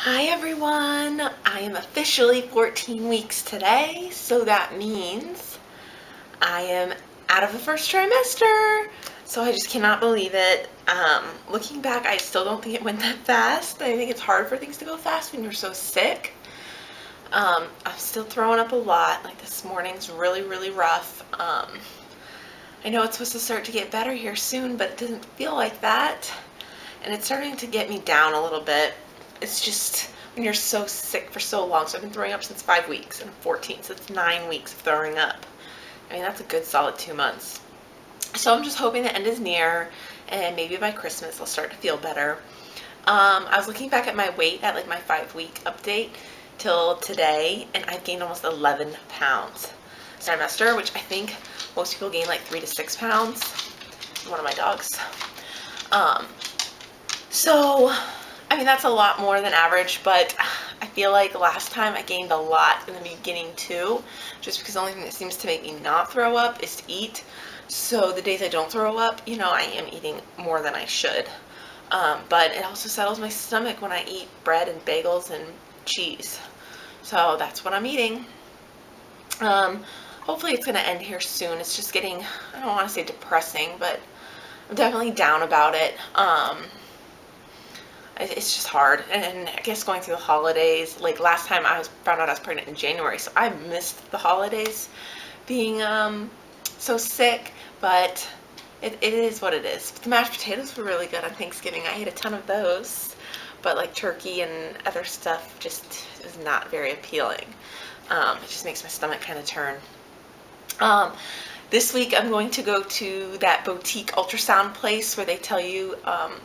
Hi everyone! I am officially 14 weeks today, so that means I am out of the first trimester. So I just cannot believe it. Looking back, I still don't think it went that fast. I think it's hard for things to go fast when you're so sick. I'm still throwing up a lot. Like this morning's really rough. I know it's supposed to start to get better here soon, but it doesn't feel like that. And it's starting to get me down a little bit. It's just when you're so sick for so long. So I've been throwing up since 5 weeks, and I'm 14, so it's 9 weeks of throwing up. I mean, that's a good solid 2 months. So I'm just hoping the end is near, and maybe by Christmas I'll start to feel better. I was looking back at my weight at like my 5-week update till today, and I've gained almost 11 pounds trimester, which I think most people gain like 3 to 6 pounds. One of my dogs. So, I mean, that's a lot more than average, but I feel like last time I gained a lot in the beginning too, just because the only thing that seems to make me not throw up is to eat. So the days I don't throw up, I am eating more than I should. But it also settles my stomach when I eat bread and bagels and cheese. So that's what I'm eating. Hopefully it's going to end here soon. It's just getting, I don't want to say depressing, but I'm definitely down about it. It's just hard, and I guess going through the holidays, like last time I found out I was pregnant in January, so I missed the holidays being so sick, but it is what it is. But the mashed potatoes were really good on Thanksgiving. I ate a ton of those, but like turkey and other stuff just is not very appealing. It just makes my stomach kind of turn. This week I'm going to go to that boutique ultrasound place where they tell you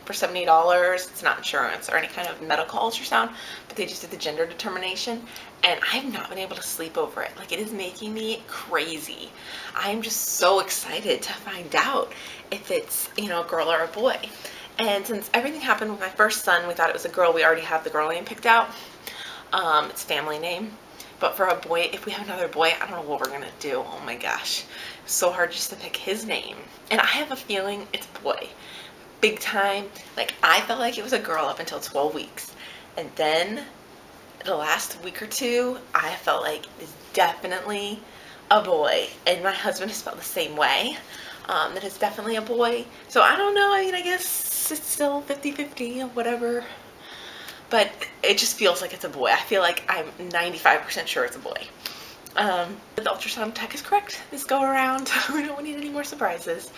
for $70, it's not insurance or any kind of medical ultrasound, but they just did the gender determination, and I have not been able to sleep over it. Like, it is making me crazy. I'm just so excited to find out if it's, a girl or a boy. And since everything happened with my first son, we thought it was a girl. We already have the girl name picked out. It's family name. But for a boy, if we have another boy, I don't know what we're gonna do. Oh my gosh. It's so hard just to pick his name. And I have a feeling it's a boy. Big time. Like, I felt like it was a girl up until 12 weeks. And then the last week or two, I felt like it's definitely a boy. And my husband has felt the same way. That it's definitely a boy. So I don't know. I mean, I guess it's still 50-50 or whatever. But it just feels like it's a boy. I feel like I'm 95% sure it's a boy. The ultrasound tech is correct this go around. We don't need any more surprises.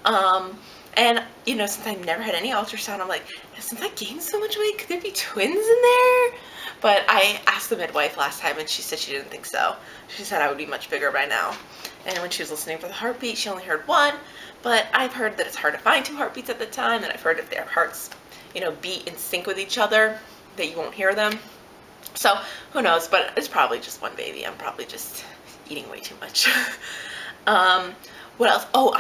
And since I've never had any ultrasound, I'm like, since I gained so much weight, could there be twins in there? But I asked the midwife last time, and she said she didn't think so. She said I would be much bigger by now. And when she was listening for the heartbeat, she only heard one. But I've heard that it's hard to find 2 heartbeats at the time, and I've heard if their hearts beat in sync with each other, that you won't hear them. So who knows, but it's probably just one baby. I'm probably just eating way too much. What else? Oh,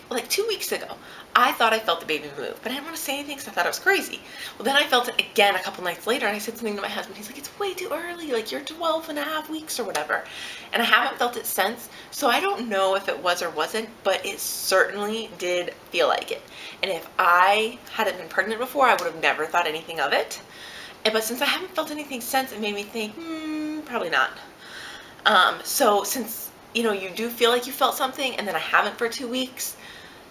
like 2 weeks ago, I thought I felt the baby move, but I didn't want to say anything because I thought it was crazy. Well, then I felt it again a couple nights later, and I said something to my husband. He's like, it's way too early, like you're 12.5 weeks or whatever. And I haven't felt it since, so I don't know if it was or wasn't, but it certainly did feel like it. And if I hadn't been pregnant before, I would have never thought anything of it. But since I haven't felt anything since, it made me think, probably not. So since, you do feel like you felt something, and then I haven't for 2 weeks,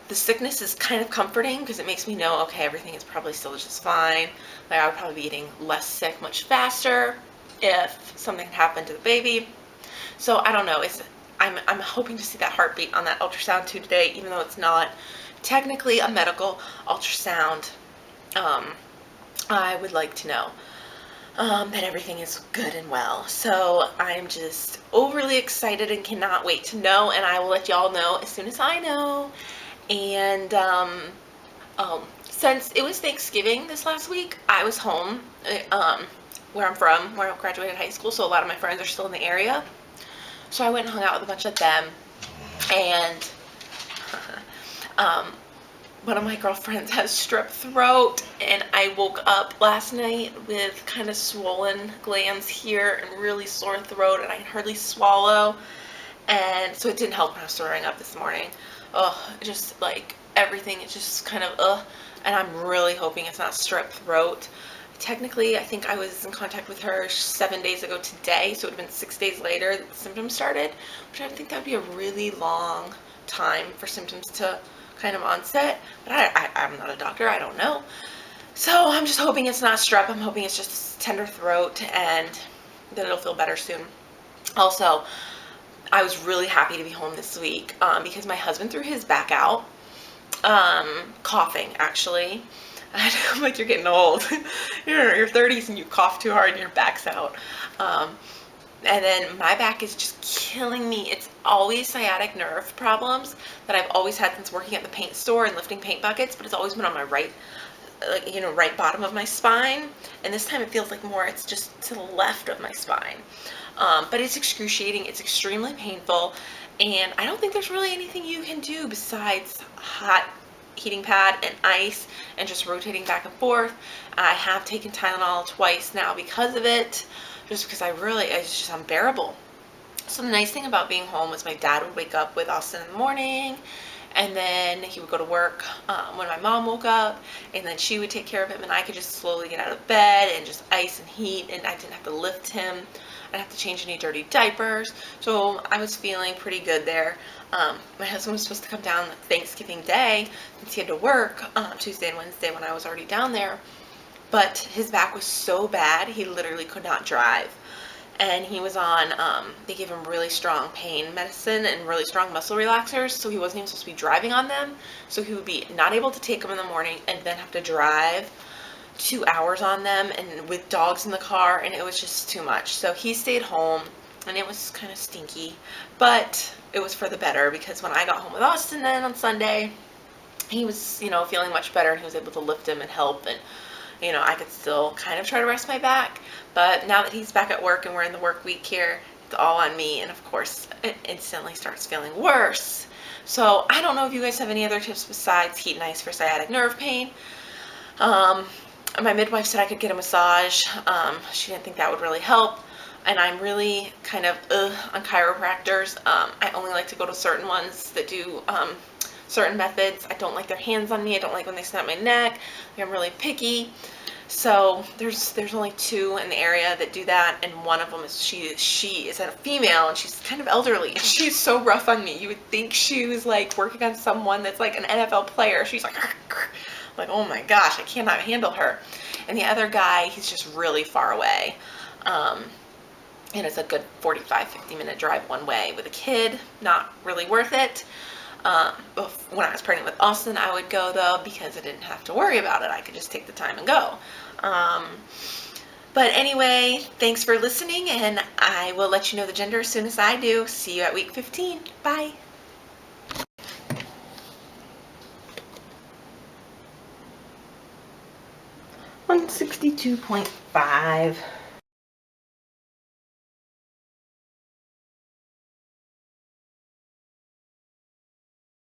the sickness is kind of comforting because it makes me know, okay, everything is probably still just fine. Like, I would probably be getting less sick much faster if something happened to the baby. So I don't know. I'm hoping to see that heartbeat on that ultrasound too today, even though it's not technically a medical ultrasound. I would like to know that everything is good and well. So I'm just overly excited and cannot wait to know, and I will let y'all know as soon as I know. And since it was Thanksgiving this last week, I was home where I'm from, where I graduated high school, so a lot of my friends are still in the area. So I went and hung out with a bunch of them, and one of my girlfriends has strep throat, and I woke up last night with kind of swollen glands here and really sore throat, and I can hardly swallow, and so it didn't help when I was throwing up this morning. Just like everything, it's just kind of and I'm really hoping it's not strep throat, Technically, I think I was in contact with her 7 days ago today, so it would have been 6 days later that the symptoms started, which I think that would be a really long time for symptoms to kind of onset. But I'm not a doctor, I don't know. So I'm just hoping it's not strep. I'm hoping it's just tender throat and that it'll feel better soon. Also, I was really happy to be home this week because my husband threw his back out, coughing actually. I'm like, you're getting old. You're in your 30s and you cough too hard and your back's out. And then my back is just killing me. It's always sciatic nerve problems that I've always had since working at the paint store and lifting paint buckets, but it's always been on my right, right bottom of my spine. And this time it feels like more, it's just to the left of my spine. But it's excruciating. It's extremely painful. And I don't think there's really anything you can do besides hot heating pad and ice and just rotating back and forth. I have taken Tylenol twice now because of it, just because it's just unbearable. So the nice thing about being home was my dad would wake up with Austin in the morning, and then he would go to work when my mom woke up, and then she would take care of him, and I could just slowly get out of bed and just ice and heat, and I didn't have to lift him. I didn't have to change any dirty diapers. So I was feeling pretty good there. My husband was supposed to come down Thanksgiving Day since he had to work Tuesday and Wednesday when I was already down there. But his back was so bad, he literally could not drive. And he was on, they gave him really strong pain medicine and really strong muscle relaxers, so he wasn't even supposed to be driving on them. So he would be not able to take them in the morning and then have to drive 2 hours on them and with dogs in the car, and it was just too much. So he stayed home, and it was kind of stinky, but it was for the better, because when I got home with Austin then on Sunday, he was, feeling much better, and he was able to lift him and help, and I could still kind of try to rest my back. But now that he's back at work and we're in the work week here, it's all on me, and of course it instantly starts feeling worse. So I don't know if you guys have any other tips besides heat and ice for sciatic nerve pain. My midwife said I could get a massage. She didn't think that would really help, and I'm really kind of on chiropractors. I only like to go to certain ones that do certain methods. I don't like their hands on me. I don't like when they snap my neck. I'm really picky. So there's only 2 in the area that do that, and one of them is she is a female, and she's kind of elderly, and she's so rough on me. You would think she was like working on someone that's like an NFL player. She's like, oh my gosh, I cannot handle her. And the other guy, he's just really far away. And it's a good 45-50 minute drive one way with a kid. Not really worth it. When I was pregnant with Austin, I would go though, because I didn't have to worry about it. I could just take the time and go. But anyway, thanks for listening, and I will let you know the gender as soon as I do. See you at week 15. Bye. 162.5.